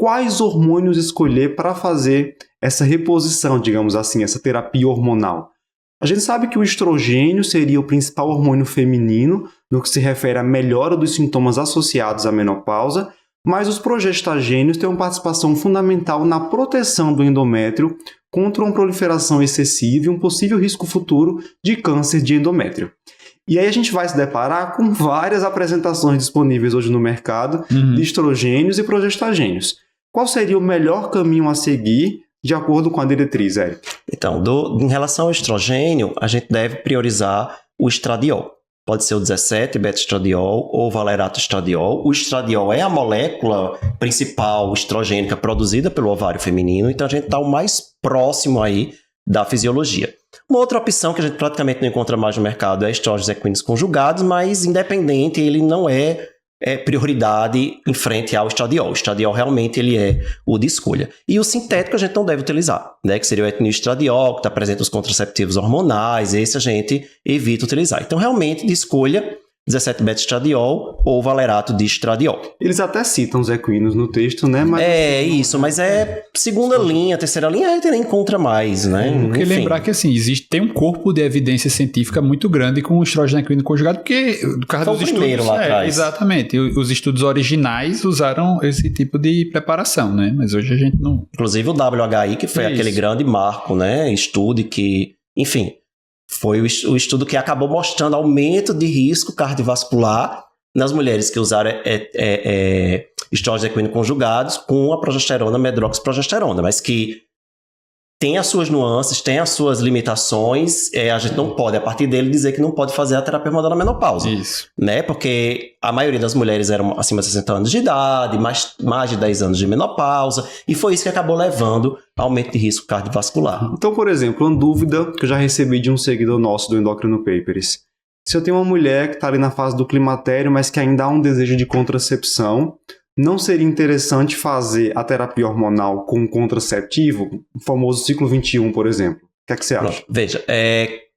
quais hormônios escolher para fazer essa reposição, digamos assim, essa terapia hormonal. A gente sabe que o estrogênio seria o principal hormônio feminino no que se refere à melhora dos sintomas associados à menopausa, mas os progestagênios têm uma participação fundamental na proteção do endométrio contra uma proliferação excessiva e um possível risco futuro de câncer de endométrio. E aí a gente vai se deparar com várias apresentações disponíveis hoje no mercado de estrogênios e progestagênios. Qual seria o melhor caminho a seguir de acordo com a diretriz, Érico? Então, em relação ao estrogênio, a gente deve priorizar o estradiol. Pode ser o 17, beta-estradiol ou valerato estradiol. O estradiol é a molécula principal estrogênica produzida pelo ovário feminino, então a gente está o mais próximo aí da fisiologia. Uma outra opção que a gente praticamente não encontra mais no mercado é estrógenos equinos conjugados, mas independente, ele não é prioridade em frente ao estradiol. O estradiol realmente ele é o de escolha. E o sintético a gente não deve utilizar, né? Que seria o etinoestradiol, que está presente nos contraceptivos hormonais, esse a gente evita utilizar. Então, realmente, de escolha, 17-beta-estradiol ou valerato de estradiol. Eles até citam os equinos no texto, né? Mas mas é segunda linha, terceira linha, a gente nem encontra mais, né? Porque lembrar que, assim, tem um corpo de evidência científica muito grande com o estrógeno equino conjugado, porque no caso foi dos o primeiro estudos... lá atrás. Exatamente. Os estudos originais usaram esse tipo de preparação, né? Mas hoje a gente não... Inclusive o WHI, que foi aquele grande marco, né? Estudo que, enfim... Foi o estudo que acabou mostrando aumento de risco cardiovascular nas mulheres que usaram estrógenos equinos conjugados com a progesterona, medroxiprogesterona, mas que tem as suas nuances, tem as suas limitações, a gente não pode, a partir dele, dizer que não pode fazer a terapia hormonal na menopausa. Isso. Né? Porque a maioria das mulheres eram acima de 60 anos de idade, mais de 10 anos de menopausa, e foi isso que acabou levando ao aumento de risco cardiovascular. Então, por exemplo, uma dúvida que eu já recebi de um seguidor nosso do Endocrino Papers. Se eu tenho uma mulher que está ali na fase do climatério, mas que ainda há um desejo de contracepção, não seria interessante fazer a terapia hormonal com um contraceptivo, o famoso ciclo 21, por exemplo? O que é que você acha? Pronto, veja,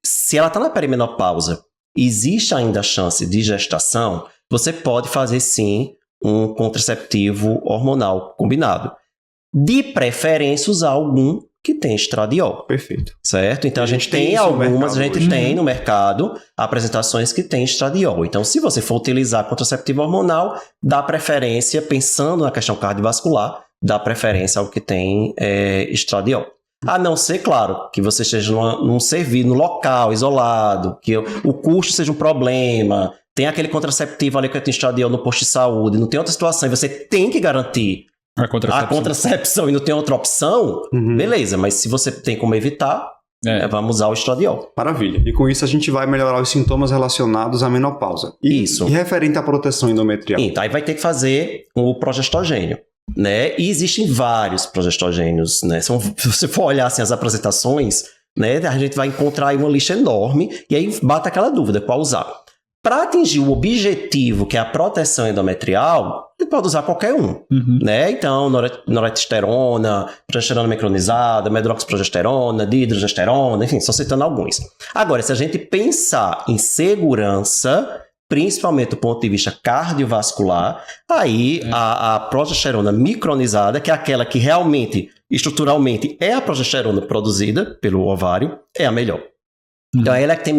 se ela está na perimenopausa, existe ainda a chance de gestação, você pode fazer sim um contraceptivo hormonal combinado. De preferência, usar algum que tem estradiol. Perfeito. Certo? Então a gente tem algumas, tem no mercado apresentações que tem estradiol. Então, se você for utilizar contraceptivo hormonal, dá preferência, pensando na questão cardiovascular, dá preferência ao que tem estradiol. A não ser, claro, que você esteja num serviço, no local, isolado, que o custo seja um problema, tem aquele contraceptivo ali que tem estradiol no posto de saúde, não tem outra situação, e você tem que garantir a contracepção e não tem outra opção, beleza, mas se você tem como evitar, vamos usar o estradiol. Maravilha. E com isso a gente vai melhorar os sintomas relacionados à menopausa. Isso. E referente à proteção endometrial? Então, aí vai ter que fazer o progestogênio, né? E existem vários progestogênios, né? Se você for olhar assim, as apresentações, né, a gente vai encontrar aí uma lista enorme e aí bate aquela dúvida, qual usar? Para atingir o objetivo, que é a proteção endometrial, você pode usar qualquer um, né? Então, noretesterona, progesterona micronizada, medroxiprogesterona, dihidrogesterona, enfim, só citando alguns. Agora, se a gente pensar em segurança, principalmente do ponto de vista cardiovascular, aí a progesterona micronizada, que é aquela que realmente, estruturalmente, é a progesterona produzida pelo ovário, é a melhor. Então, ela é, que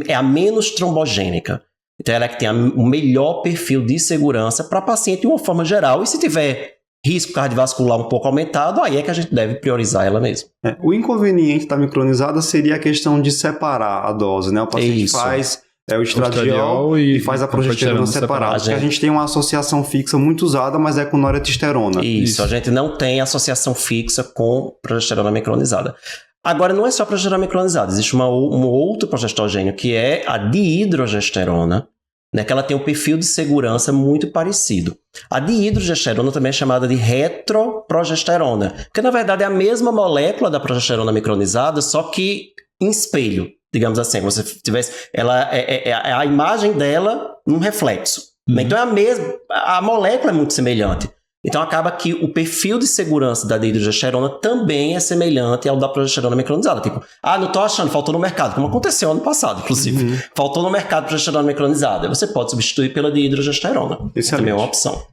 é a menos trombogênica. Então, ela é que tem o melhor perfil de segurança para paciente de uma forma geral. E se tiver risco cardiovascular um pouco aumentado, aí é que a gente deve priorizar ela mesmo. O inconveniente da micronizada seria a questão de separar a dose, né? O paciente faz o estradiol e faz a progesterona separada. Porque a gente tem uma associação fixa muito usada, mas é com noretesterona. Isso, a gente não tem associação fixa com progesterona micronizada. Agora, não é só a progesterona micronizada, existe um outro progestogênio, que é a dihidrogesterona, né, que ela tem um perfil de segurança muito parecido. A dihidrogesterona também é chamada de retroprogesterona, porque na verdade é a mesma molécula da progesterona micronizada, só que em espelho, digamos assim. Você tivesse, ela é a imagem dela num reflexo. Então a molécula é muito semelhante. Então acaba que o perfil de segurança da dihidrogesterona também é semelhante ao da progesterona micronizada. Tipo, não tô achando, faltou no mercado, como aconteceu ano passado, inclusive. Faltou no mercado progesterona micronizada. Você pode substituir pela dihidrogesterona. Excelente. Também é uma opção.